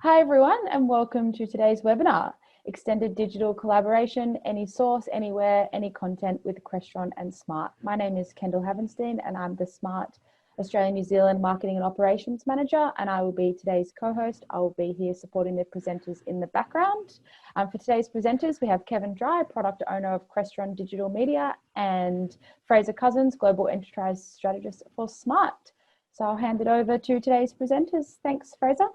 Hi everyone, and welcome to today's webinar, Extended Digital Collaboration, Any Source, Anywhere, Any Content with Creston and SMART. My name is Kendall Havenstein and I'm the SMART Australia New Zealand Marketing and Operations Manager, and I will be today's co-host. I will be here supporting the presenters in the background. For today's presenters, we have Kevin Dry, Product Owner of Crestron Digital Media, and Fraser Cousins, Global Enterprise Strategist for SMART. So I'll hand it over to today's presenters. Thanks, Fraser.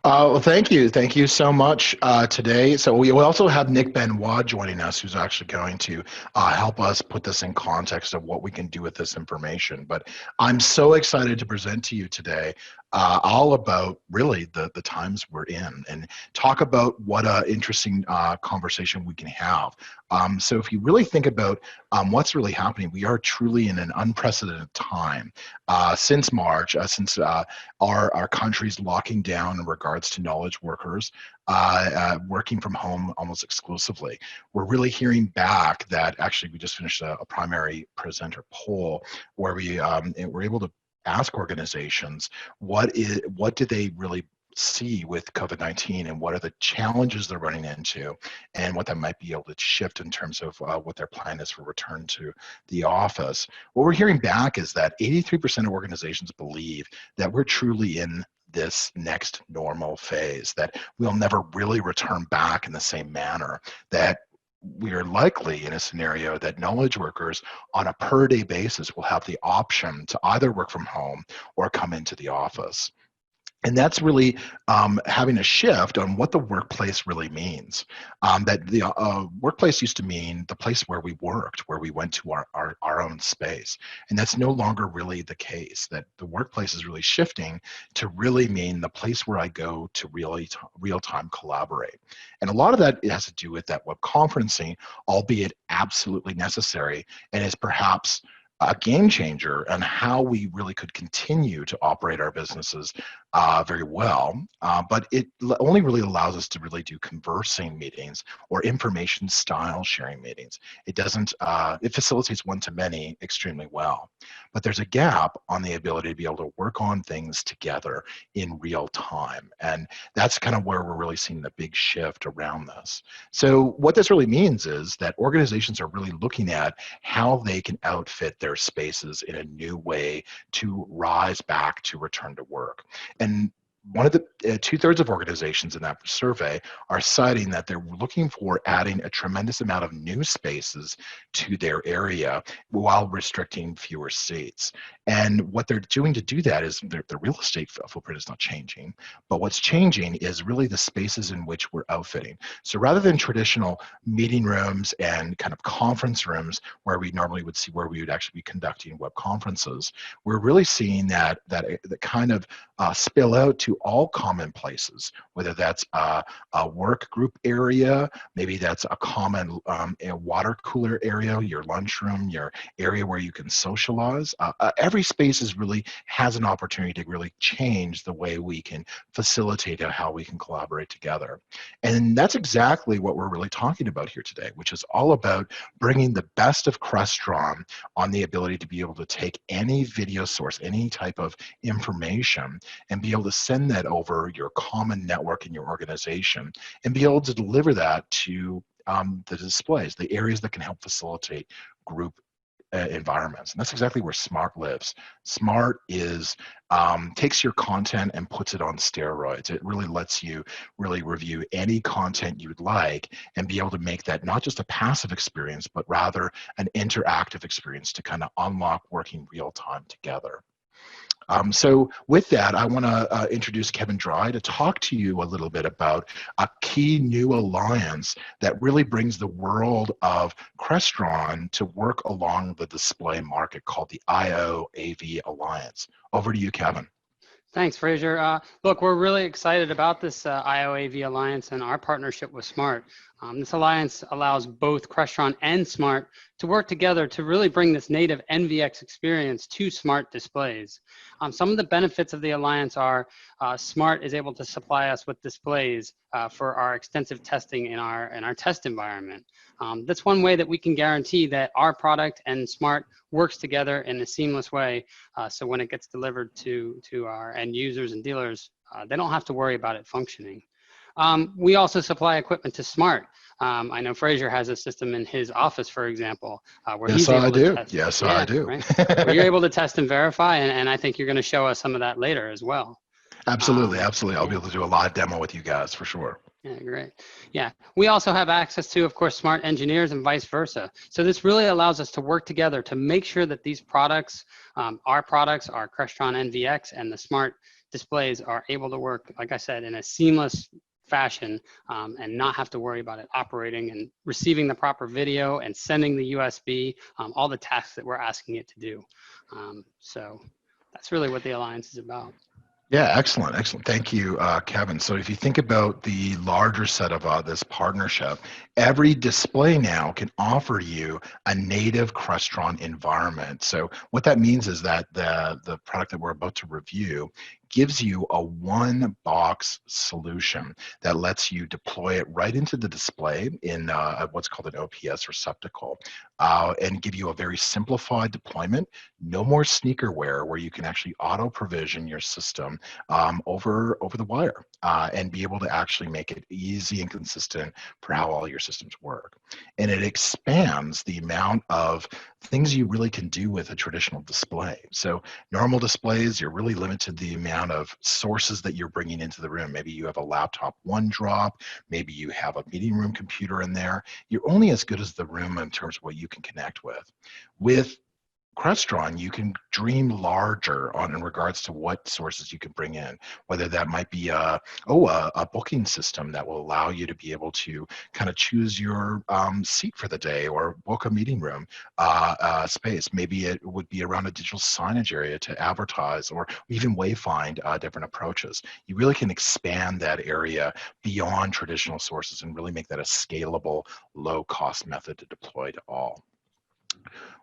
Well, thank you. Thank you so much today. So we also have Nick Benoit joining us, who's actually going to help us put this in context of what we can do with this information. But I'm so excited to present to you today all about really the times we're in and talk about what an interesting conversation we can have. So if you really think about what's really happening, we are truly in an unprecedented time. Since March, since our country's locking down in regards to knowledge workers working from home almost exclusively. We're really hearing back that actually we just finished a primary presenter poll where we were able to ask organizations what do they really see with COVID-19 and what are the challenges they're running into and what that might be able to shift in terms of what their plan is for return to the office. What we're hearing back is that 83% of organizations believe that we're truly in this next normal phase, that we'll never really return back in the same manner, that we are likely in a scenario that knowledge workers on a per day basis will have the option to either work from home or come into the office. And that's really having a shift on what the workplace really means. That the workplace used to mean the place where we worked, where we went to our own space. And that's no longer really the case, that the workplace is really shifting to really mean the place where I go to real-time collaborate. And a lot of that has to do with that web conferencing, albeit absolutely necessary, and is perhaps a game changer on how we really could continue to operate our businesses very well, but it only really allows us to really do conversing meetings or information style sharing meetings. It doesn't, it facilitates one-to-many extremely well, but there's a gap on the ability to be able to work on things together in real time. And that's kind of where we're really seeing the big shift around this. So what this really means is that organizations are really looking at how they can outfit their spaces in a new way to rise back to return to work. And one of the 2/3 of organizations in that survey are citing that they're looking for adding a tremendous amount of new spaces to their area while restricting fewer seats. And what they're doing to do that is the real estate footprint is not changing, but what's changing is really the spaces in which we're outfitting. So rather than traditional meeting rooms and kind of conference rooms where we normally would see where we would actually be conducting web conferences, we're really seeing that kind of spill out to all common places, whether that's a work group area, maybe that's a common water cooler area, your lunchroom, your area where you can socialize. Every space really has an opportunity to really change the way we can facilitate how we can collaborate together. And that's exactly what we're really talking about here today, which is all about bringing the best of Crestron on the ability to be able to take any video source, any type of information, and be able to send that over your common network in your organization and be able to deliver that to the displays, the areas that can help facilitate group environments. And that's exactly where SMART lives. SMART is takes your content and puts it on steroids. It really lets you really review any content you'd like and be able to make that not just a passive experience, but rather an interactive experience to kind of unlock working real time together. So with that, I want to introduce Kevin Dry to talk to you a little bit about a key new alliance that really brings the world of Crestron to work along the display market called the IO-AV Alliance. Over to you, Kevin. Thanks, Fraser. Look, we're really excited about this IO-AV Alliance and our partnership with SMART. This alliance allows both Crestron and SMART to work together to really bring this native NVX experience to smart displays. Some of the benefits of the alliance are SMART is able to supply us with displays for our extensive testing in our test environment. That's one way that we can guarantee that our product and SMART works together in a seamless way. So when it gets delivered to our end users and dealers, They don't have to worry about it functioning. We also supply equipment to Smart. I know Fraser has a system in his office, for example, where Yes, he's able I to do. test. Yes, Yeah, I do. right. Where you're able to test and verify, and I think you're going to show us some of that later as well. Absolutely, absolutely. I'll Yeah. be able to do a live demo with you guys for sure. Yeah, great. Yeah, we also have access to, of course, Smart engineers and vice versa. So this really allows us to work together to make sure that these products, our Crestron NVX and the Smart displays are able to work, like I said, in a seamless fashion and not have to worry about it operating and receiving the proper video and sending the USB, all the tasks that we're asking it to do. So that's really what the Alliance is about. Yeah, excellent, excellent. Thank you, Kevin. So if you think about the larger set of this partnership, every display now can offer you a native Crestron environment. So what that means is that the product that we're about to review gives you a one-box solution that lets you deploy it right into the display in what's called an OPS receptacle and give you a very simplified deployment. No more sneakerware where you can actually auto-provision your system over the wire and be able to actually make it easy and consistent for how all your systems work. And it expands the amount of things you really can do with a traditional display. So normal displays, you're really limited to the amount of sources that you're bringing into the room. Maybe you have a laptop one drop, maybe you have a meeting room computer in there. You're only as good as the room in terms of what you can connect with. With Crestron, you can dream larger in regards to what sources you can bring in, whether that might be a booking system that will allow you to be able to kind of choose your seat for the day or book a meeting room space. Maybe it would be around a digital signage area to advertise or even wayfind different approaches. You really can expand that area beyond traditional sources and really make that a scalable, low-cost method to deploy to all.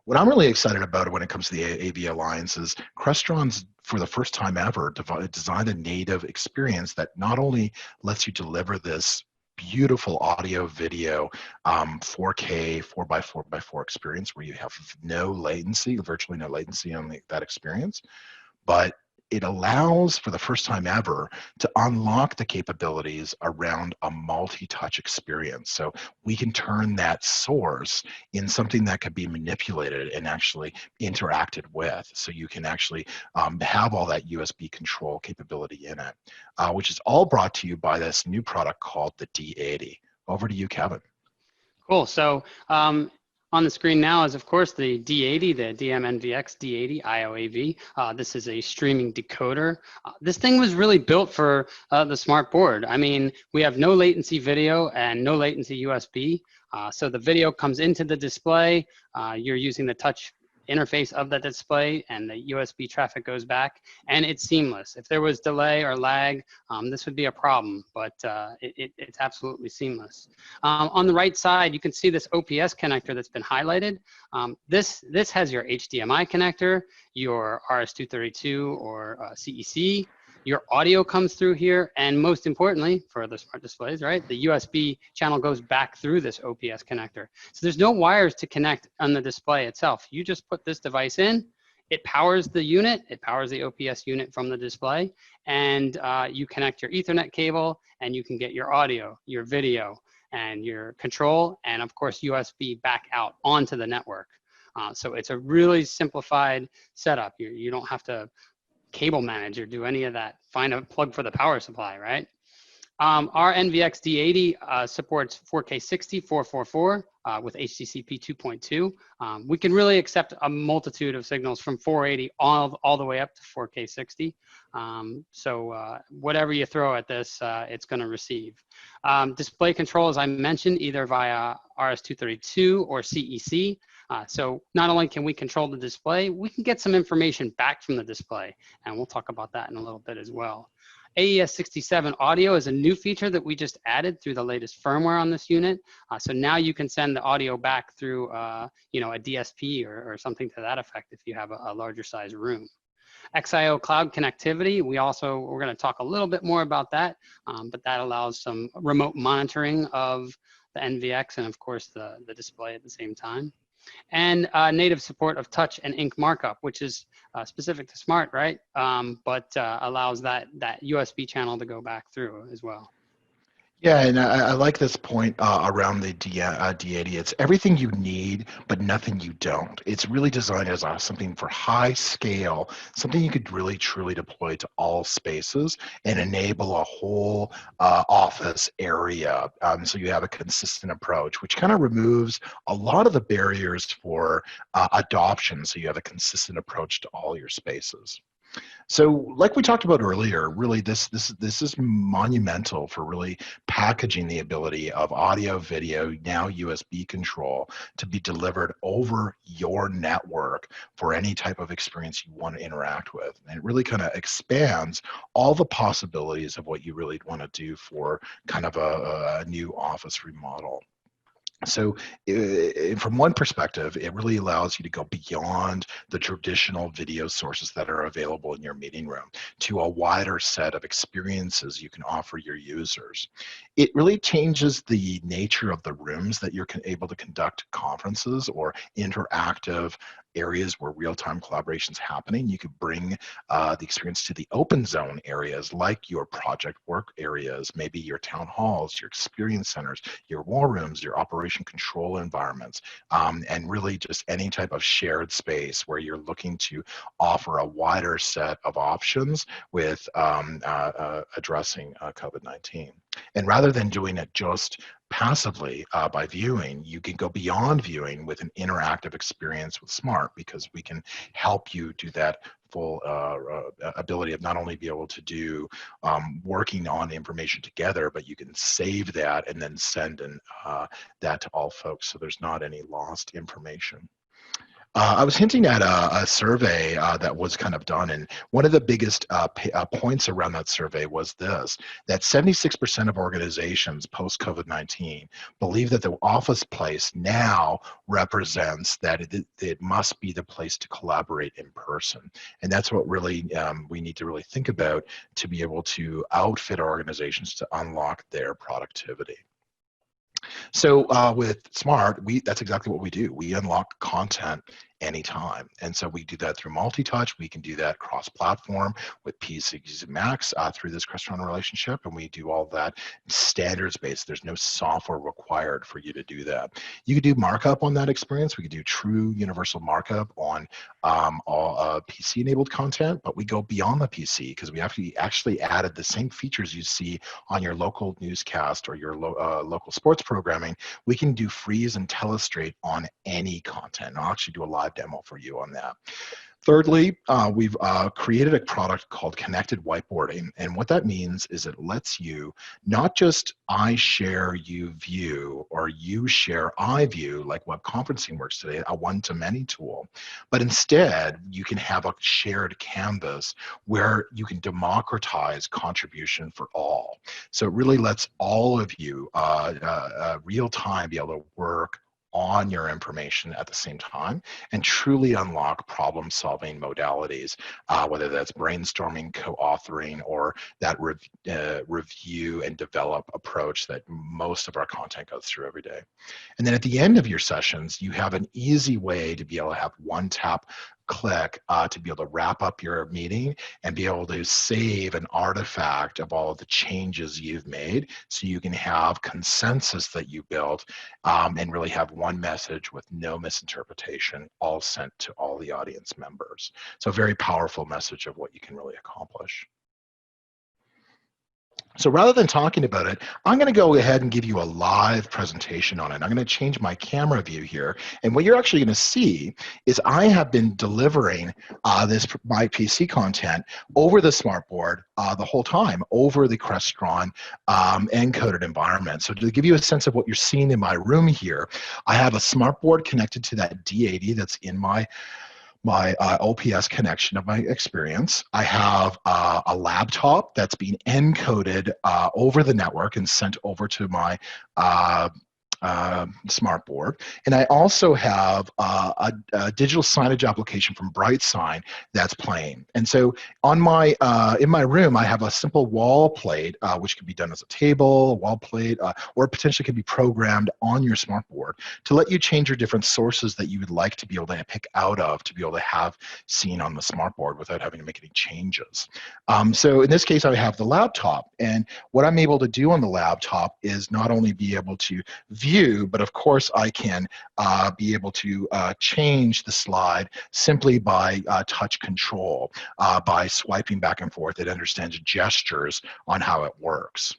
What I'm really excited about when it comes to the AV Alliance is Crestron's, for the first time ever, designed a native experience that not only lets you deliver this beautiful audio video 4K 4x4x4 experience where you have no latency, virtually no latency on that experience, but it allows, for the first time ever, to unlock the capabilities around a multi-touch experience. So we can turn that source in something that could be manipulated and actually interacted with. So you can actually have all that USB control capability in it, which is all brought to you by this new product called the D80. Over to you, Kevin. Cool. So on the screen now is, of course, the D80, the DM NVX D80 IOAV. This is a streaming decoder. This thing was really built for the smart board. I mean, we have no latency video and no latency USB. So the video comes into the display. You're using the touch interface of the display and the USB traffic goes back, and it's seamless. If there was delay or lag, this would be a problem, but it's absolutely seamless. On the right side, you can see this OPS connector that's been highlighted. This has your HDMI connector, your RS-232 or CEC. Your audio comes through here, and most importantly, for the smart displays, right, the USB channel goes back through this OPS connector. So there's no wires to connect on the display itself. You just put this device in, it powers the unit, it powers the OPS unit from the display, and you connect your Ethernet cable, and you can get your audio, your video, and your control, and of course, USB back out onto the network. So it's a really simplified setup. You don't have to cable manage or do any of that. Find a plug for the power supply, right? Our NVX D80 supports 4K 60, 444 with HDCP 2.2. We can really accept a multitude of signals from 480 all the way up to 4K 60. So whatever you throw at this, it's going to receive. Display control, as I mentioned, either via RS-232 or CEC. So not only can we control the display, we can get some information back from the display, and we'll talk about that in a little bit as well. AES-67 audio is a new feature that we just added through the latest firmware on this unit. So now you can send the audio back through a DSP or something to that effect if you have a larger size room. XIO cloud connectivity, we're going to talk a little bit more about that, but that allows some remote monitoring of the NVX and of course the display at the same time. and native support of touch and ink markup, which is specific to Smart, right? But allows that USB channel to go back through as well. Yeah, and I like this point around the D80. It's everything you need, but nothing you don't. It's really designed as something for high scale, something you could really truly deploy to all spaces and enable a whole office area. So you have a consistent approach, which kind of removes a lot of the barriers for adoption. So you have a consistent approach to all your spaces. So like we talked about earlier, really this is monumental for really packaging the ability of audio, video, now USB control to be delivered over your network for any type of experience you want to interact with. And it really kind of expands all the possibilities of what you really want to do for kind of a new office remodel. So from one perspective, it really allows you to go beyond the traditional video sources that are available in your meeting room to a wider set of experiences you can offer your users. It really changes the nature of the rooms that you're able to conduct conferences or interactive areas where real-time collaboration is happening. You could bring the experience to the open zone areas like your project work areas, maybe your town halls, your experience centers, your war rooms, your operation control environments, and really just any type of shared space where you're looking to offer a wider set of options with addressing COVID-19. And rather than doing it just passively by viewing, you can go beyond viewing with an interactive experience with Smart, because we can help you do that full ability of not only be able to do working on information together, but you can save that and then send that to all folks so there's not any lost information. I was hinting at a survey that was kind of done, and one of the biggest points around that survey was this, that 76% of organizations post-COVID-19 believe that the office place now represents that it must be the place to collaborate in person. And that's what really we need to really think about to be able to outfit our organizations to unlock their productivity. So with Smart, that's exactly what we do. We unlock content anytime. And so we do that through multi-touch. We can do that cross-platform with PCs and Macs through this Crestron relationship. And we do all that standards-based. There's no software required for you to do that. You could do markup on that experience. We could do true universal markup on all PC-enabled content, but we go beyond the PC because we actually added the same features you see on your local newscast or your local sports programming. We can do freeze and telestrate on any content. I'll actually do a live demo for you on that. Thirdly, we've created a product called Connected Whiteboarding. And what that means is it lets you not just I share, you view, or you share, I view, like web conferencing works today, a one-to-many tool, but instead you can have a shared canvas where you can democratize contribution for all. So it really lets all of you real time be able to work on your information at the same time and truly unlock problem-solving modalities, whether that's brainstorming, co-authoring, or that review and develop approach that most of our content goes through every day. And then at the end of your sessions, you have an easy way to be able to have one tap click to be able to wrap up your meeting and be able to save an artifact of all of the changes you've made so you can have consensus that you built and really have one message with no misinterpretation, all sent to all the audience members. So a very powerful message of what you can really accomplish. So rather than talking about it, I'm going to go ahead and give you a live presentation on it. I'm going to change my camera view here. And what you're actually going to see is I have been delivering my PC content over the smartboard the whole time, over the Crestron encoded environment. So to give you a sense of what you're seeing in my room here, I have a smartboard connected to that D80 that's in my OPS connection of my experience. I have a laptop that's being encoded over the network and sent over to my smart board. And I also have a digital signage application from BrightSign that's playing. And so on my in my room, I have a simple wall plate, which can be done as a table, a wall plate, or potentially can be programmed on your smart board to let you change your different sources that you would like to be able to pick out of to be able to have seen on the smart board without having to make any changes. So in this case, I have the laptop, and what I'm able to do on the laptop is not only be able to view, but of course I can be able to change the slide simply by touch control, by swiping back and forth. It understands gestures on how it works.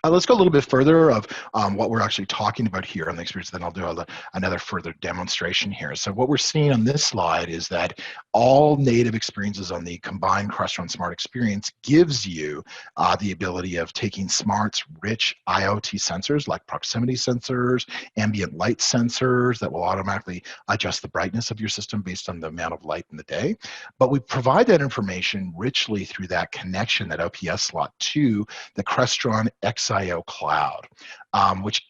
Let's go a little bit further of what we're actually talking about here on the experience, then I'll do another further demonstration here. So what we're seeing on this slide is that all native experiences on the combined Crestron Smart experience gives you the ability of taking Smart's rich IoT sensors like proximity sensors, ambient light sensors that will automatically adjust the brightness of your system based on the amount of light in the day. But we provide that information richly through that connection, that OPS slot to the Crestron XIO cloud, which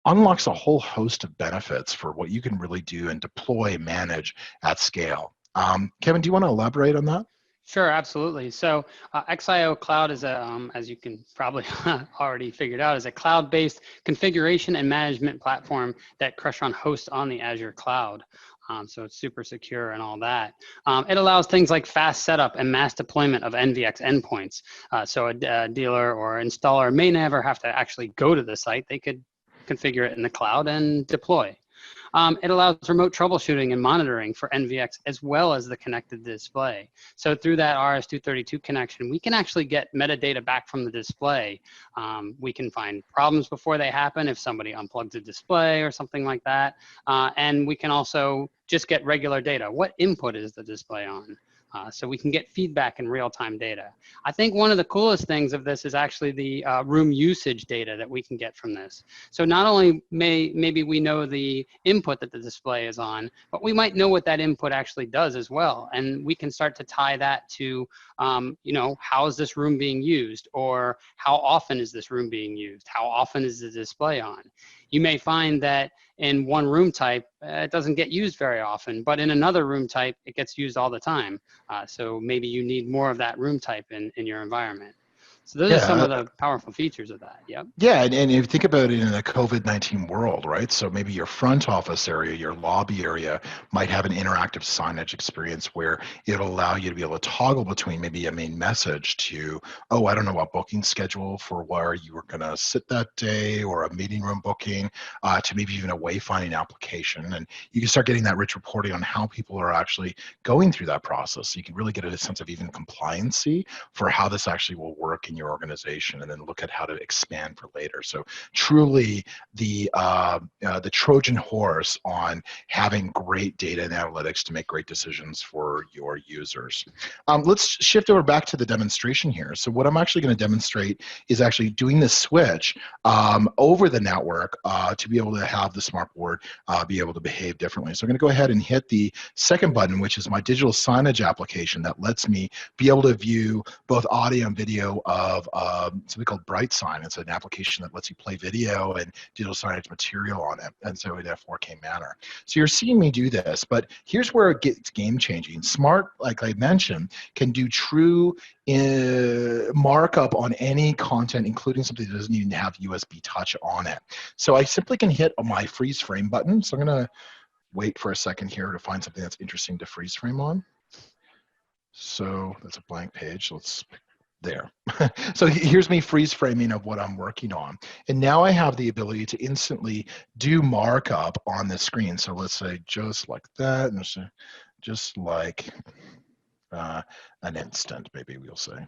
unlocks a whole host of benefits for what you can really do and deploy, manage at scale. Kevin, do you want to elaborate on that? Sure, absolutely. So XIO Cloud is a, as you can probably already figured out, is a cloud-based configuration and management platform that Crestron hosts on the Azure cloud. So it's super secure and all that. It allows things like fast setup and mass deployment of NVX endpoints. So a dealer or installer may never have to actually go to the site. They could configure it in the cloud and deploy. It allows remote troubleshooting and monitoring for NVX as well as the connected display. So through that RS-232 connection, we can actually get metadata back from the display. We can find problems before they happen if somebody unplugs a display or something like that. And we can also just get regular data. What input is the display on? So we can get feedback in real-time data. I think one of the coolest things of this is actually the room usage data that we can get from this. So not only maybe we know the input that the display is on, but we might know what that input actually does as well. And we can start to tie that to, you know, how is this room being used? Or how often is this room being used? How often is the display on? You may find that in one room type, it doesn't get used very often, but in another room type, it gets used all the time. So maybe you need more of that room type in your environment. So those are some of the powerful features of that. Yep. Yeah, and if you think about it in a COVID-19 world, right? So maybe your front office area, your lobby area might have an interactive signage experience where it'll allow you to be able to toggle between maybe a main message to, oh, I don't know, a booking schedule for where you were going to sit that day, or a meeting room booking, to maybe even a wayfinding application. And you can start getting that rich reporting on how people are actually going through that process. So you can really get a sense of even compliancy for how this actually will work in your organization, and then look at how to expand for later. So truly the Trojan horse on having great data and analytics to make great decisions for your users. Let's shift over back to the demonstration here. So what I'm actually going to demonstrate is actually doing this switch over the network to be able to have the smart board be able to behave differently. So I'm going to go ahead and hit the second button, which is my digital signage application that lets me be able to view both audio and video of something called BrightSign. It's an application that lets you play video and digital signage material on it, and so in a 4K manner. So you're seeing me do this, but here's where it gets game changing. Smart, like I mentioned, can do true markup on any content, including something that doesn't even have USB touch on it. So I simply can hit my freeze frame button. So I'm going to wait for a second here to find something that's interesting to freeze frame on. So that's a blank page. Let's there. So here's me freeze framing of what I'm working on. And now I have the ability to instantly do markup on the screen. So let's say just like that, and just like an instant, maybe we'll say.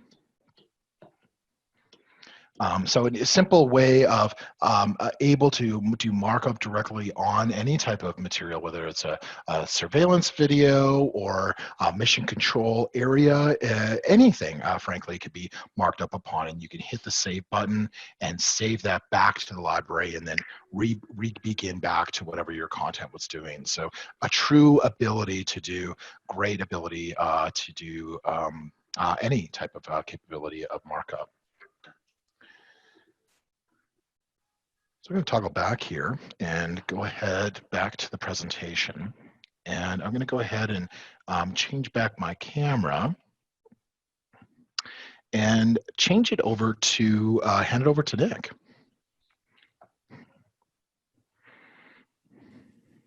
So a simple way of able to do markup directly on any type of material, whether it's a surveillance video or a mission control area, anything, frankly, could be marked up upon, and you can hit the save button and save that back to the library, and then begin back to whatever your content was doing. So a true ability to do, great ability to do any type of capability of markup. So I'm going to toggle back here and go ahead back to the presentation. And I'm going to go ahead and change back my camera and change it over to, hand it over to Nick.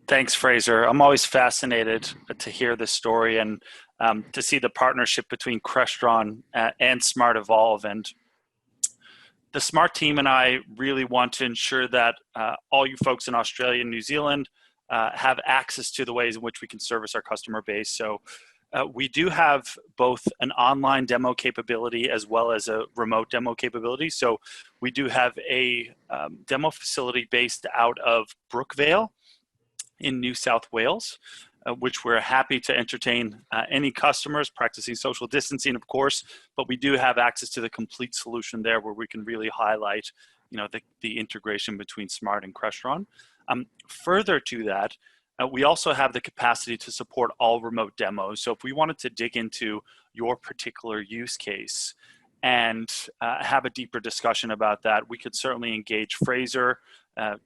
Thanks, Fraser. I'm always fascinated to hear this story and to see the partnership between Crestron and Smart evolve. And the Smart team and I really want to ensure that all you folks in Australia and New Zealand have access to the ways in which we can service our customer base. So we do have both an online demo capability as well as a remote demo capability. So we do have a demo facility based out of Brookvale in New South Wales, which we're happy to entertain any customers practicing social distancing, of course, but we do have access to the complete solution there where we can really highlight, you know, the integration between Smart and Crestron. Further to that, we also have the capacity to support all remote demos. So if we wanted to dig into your particular use case and have a deeper discussion about that, we could certainly engage Fraser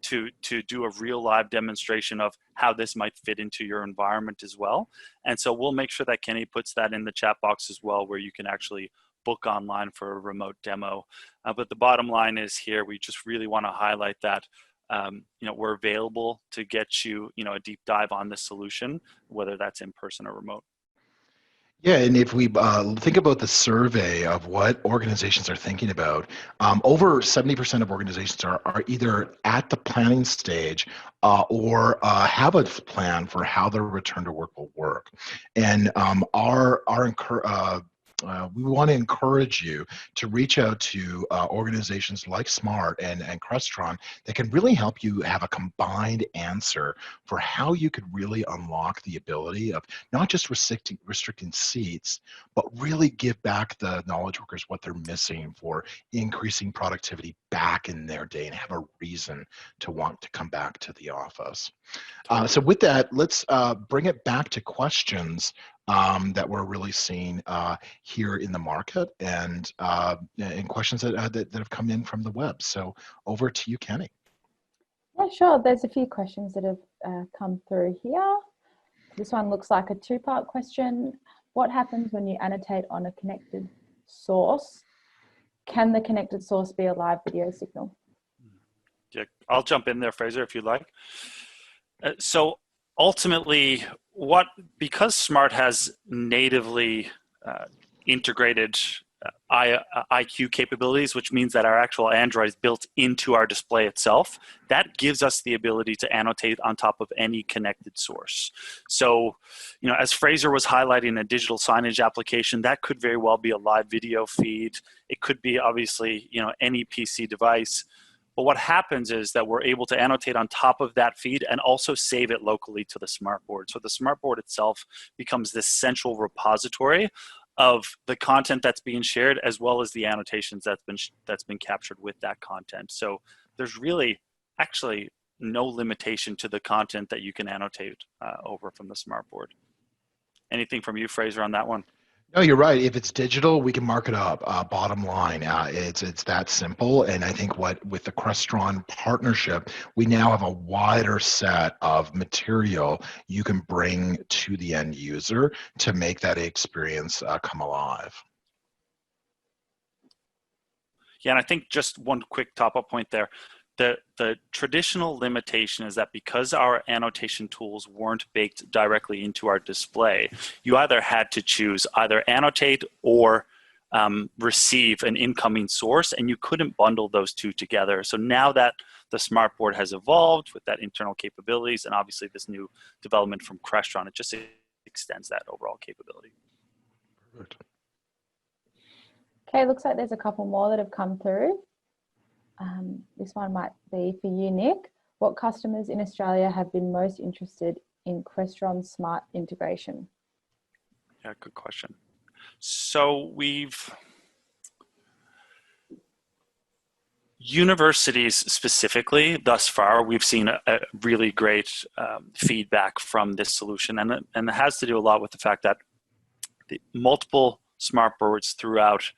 to do a real live demonstration of how this might fit into your environment as well. And so we'll make sure that Kenny puts that in the chat box as well, where you can actually book online for a remote demo. But the bottom line is here, we just really want to highlight that you know, we're available to get you, you know, a deep dive on this solution, whether that's in person or remote. Yeah, and if we think about the survey of what organizations are thinking about, over 70% of organizations are either at the planning stage or have a plan for how their return to work will work. And we want to encourage you to reach out to organizations like Smart and Crestron that can really help you have a combined answer for how you could really unlock the ability of not just restricting seats, but really give back the knowledge workers what they're missing for increasing productivity back in their day and have a reason to want to come back to the office. So with that, let's bring it back to questions that we're really seeing here in the market and questions that have come in from the web. So over to you, Kenny. Yeah, sure. There's a few questions that have come through here. This one looks like a two-part question. What happens when you annotate on a connected source? Can the connected source be a live video signal? Yeah, I'll jump in there, Fraser, if you'd like. So ultimately, because Smart has natively integrated IQ capabilities, which means that our actual Android is built into our display itself, that gives us the ability to annotate on top of any connected source. So, you know, as Fraser was highlighting a digital signage application, that could very well be a live video feed. It could be obviously, you know, any PC device. But what happens is that we're able to annotate on top of that feed and also save it locally to the Smart board. So the Smart board itself becomes this central repository of the content that's being shared, as well as the annotations that's been captured with that content. So there's really actually no limitation to the content that you can annotate over from the Smart board. Anything from you, Fraser, on that one? No, you're right. If it's digital, we can mark it up. Bottom line, it's that simple. And I think with the Crestron partnership, we now have a wider set of material you can bring to the end user to make that experience come alive. Yeah, and I think just one quick top-up point there. The traditional limitation is that because our annotation tools weren't baked directly into our display, you either had to choose either annotate or receive an incoming source, and you couldn't bundle those two together. So now that the Smart board has evolved with that internal capabilities and obviously this new development from Crestron, it just extends that overall capability. Perfect. Okay, looks like there's a couple more that have come through. This one might be for you, Nick. What customers in Australia have been most interested in Crestron Smart integration? Yeah, good question. So universities specifically, thus far, we've seen a really great feedback from this solution. And it has to do a lot with the fact that the multiple Smart boards throughout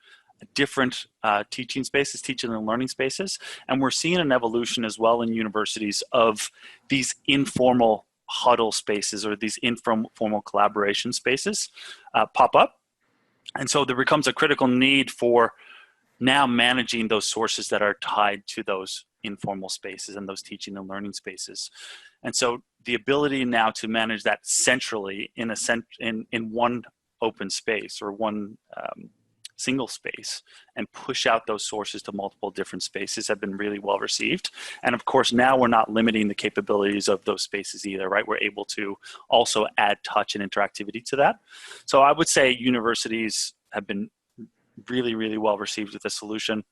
different teaching spaces, teaching and learning spaces. And we're seeing an evolution as well in universities of these informal huddle spaces or these informal collaboration spaces pop up. And so there becomes a critical need for now managing those sources that are tied to those informal spaces and those teaching and learning spaces. And so the ability now to manage that centrally in one open space or one single space and push out those sources to multiple different spaces have been really well received. And of course, now we're not limiting the capabilities of those spaces either, right? We're able to also add touch and interactivity to that. So I would say universities have been really, really well received with the solution.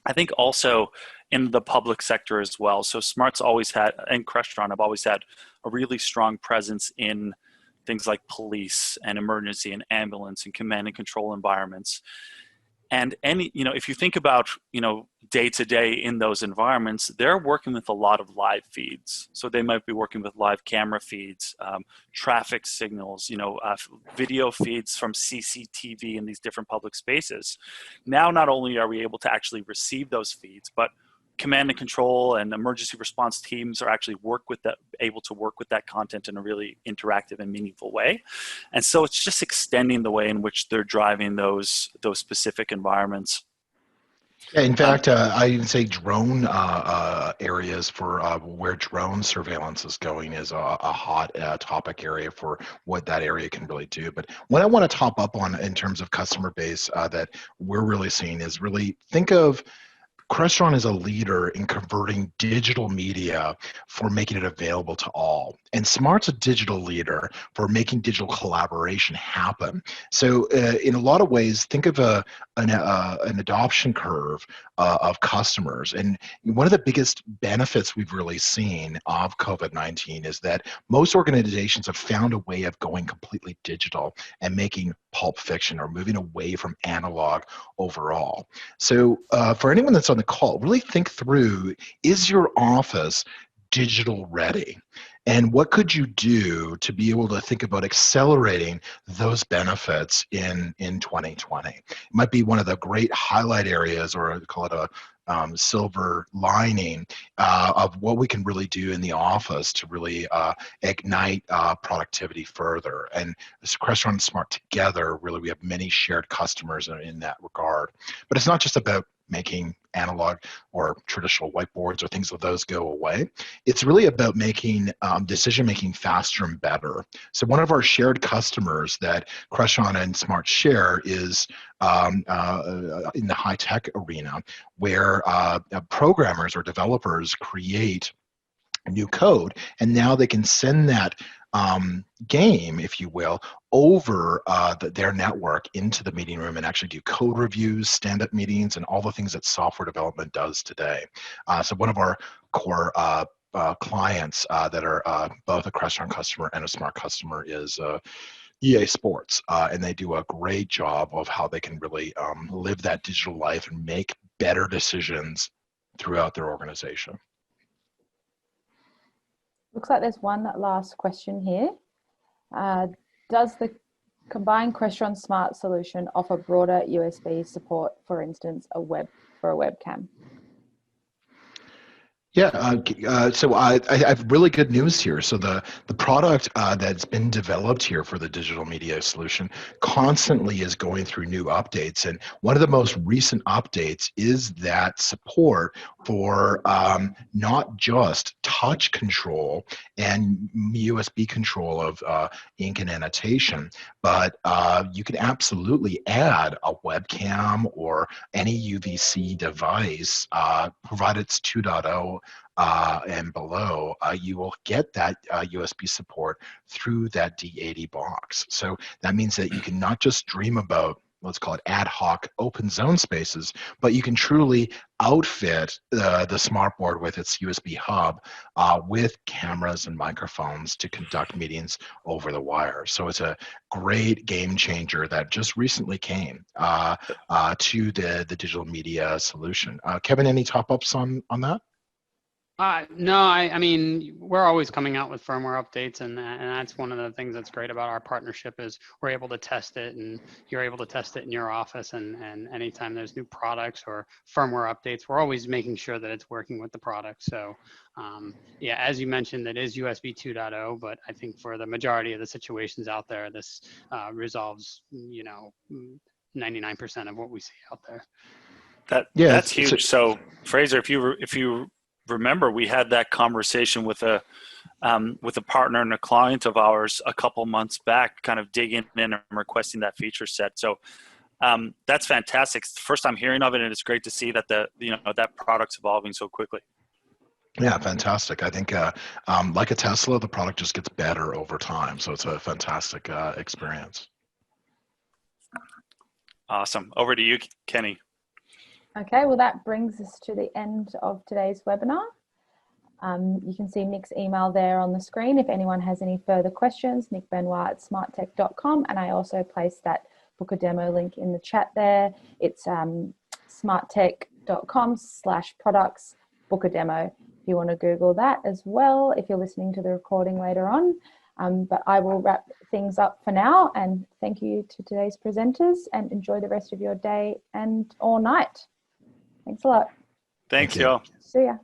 I think also in the public sector as well. So Smart's always had, and Crestron have always had a really strong presence in things like police and emergency and ambulance and command and control environments. And if you think about, day to day in those environments, they're working with a lot of live feeds. So they might be working with live camera feeds, traffic signals, video feeds from CCTV in these different public spaces. Now, not only are we able to actually receive those feeds, but command and control and emergency response teams are actually able to work with that content in a really interactive and meaningful way. And so it's just extending the way in which they're driving those specific environments. Yeah, in fact, I even say drone areas for where drone surveillance is going is a hot topic area for what that area can really do. But what I want to top up on in terms of customer base that we're really seeing is really think of Crestron is a leader in converting digital media for making it available to all. And Smart's a digital leader for making digital collaboration happen. So in a lot of ways, think of an adoption curve of customers. And one of the biggest benefits we've really seen of COVID-19 is that most organizations have found a way of going completely digital and making pulp fiction or moving away from analog overall. So for anyone that's on the call, really think through, is your office digital ready? And what could you do to be able to think about accelerating those benefits in 2020? It might be one of the great highlight areas, or I call it a silver lining of what we can really do in the office to really ignite productivity further. And as Crestron and Smart together, really we have many shared customers in that regard. But it's not just about making analog or traditional whiteboards or things of those go away. It's really about making decision-making faster and better. So one of our shared customers that Creston and Smart share is in the high-tech arena, where programmers or developers create new code, and now they can send that game, if you will, over their network into the meeting room and actually do code reviews, stand-up meetings, and all the things that software development does today. So one of our core clients that are both a Crestron customer and a Smart customer is EA Sports, and they do a great job of how they can really live that digital life and make better decisions throughout their organization. Looks like there's one last question here. Does the combined Crestron Smart solution offer broader USB support, for instance, for a webcam? Yeah, so I have really good news here. So the product that's been developed here for the digital media solution constantly is going through new updates. And one of the most recent updates is that support for not just touch control and USB control of ink and annotation, but you can absolutely add a webcam or any UVC device, provided it's 2.0 and below, you will get that USB support through that D80 box. So that means that you can not just dream about, let's call it ad hoc open zone spaces, but you can truly outfit the smart board with its USB hub with cameras and microphones to conduct meetings over the wire. So it's a great game changer that just recently came to the digital media solution. Kevin, any top ups on that? No, I mean, we're always coming out with firmware updates, and that's one of the things that's great about our partnership is we're able to test it, and you're able to test it in your office, and anytime there's new products or firmware updates, we're always making sure that it's working with the product. So yeah, as you mentioned, it is USB 2.0, but I think for the majority of the situations out there, this resolves, 99% of what we see out there. That's huge. So Fraser, if you remember, we had that conversation with a partner and a client of ours a couple months back, kind of digging in and requesting that feature set. So that's fantastic. It's the first time hearing of it, and it's great to see that that product's evolving so quickly. Yeah, fantastic. I think like a Tesla, the product just gets better over time. So it's a fantastic experience. Awesome. Over to you, Kenny. Okay, well, that brings us to the end of today's webinar. You can see Nick's email there on the screen if anyone has any further questions, nickbenoit@smarttech.com, and I also placed that book a demo link in the chat there. It's smarttech.com/products book a demo. If you want to Google that as well, if you're listening to the recording later on. But I will wrap things up for now, and thank you to today's presenters, and enjoy the rest of your day and or night. Thanks a lot. Thanks, y'all. See ya.